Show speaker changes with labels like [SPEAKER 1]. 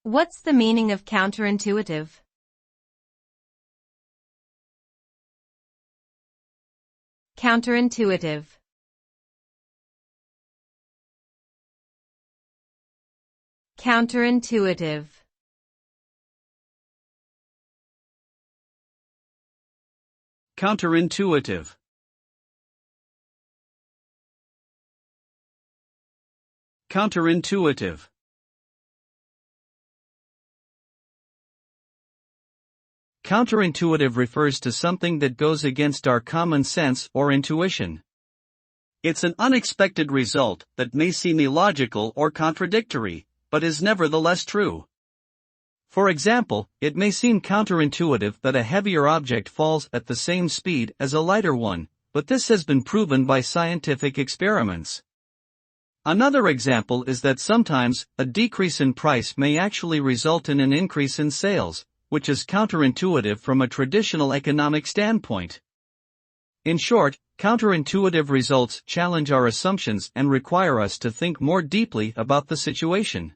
[SPEAKER 1] What's the meaning of counterintuitive? Counterintuitive. Counterintuitive.
[SPEAKER 2] Counterintuitive. Counterintuitive. Counterintuitive refers to something that goes against our common sense or intuition. It's an unexpected result that may seem illogical or contradictory, but is nevertheless true. For example, it may seem counterintuitive that a heavier object falls at the same speed as a lighter one, but this has been proven by scientific experiments. Another example is that sometimes a decrease in price may actually result in an increase in sales, which is counterintuitive from a traditional economic standpoint. In short, counterintuitive results challenge our assumptions and require us to think more deeply about the situation.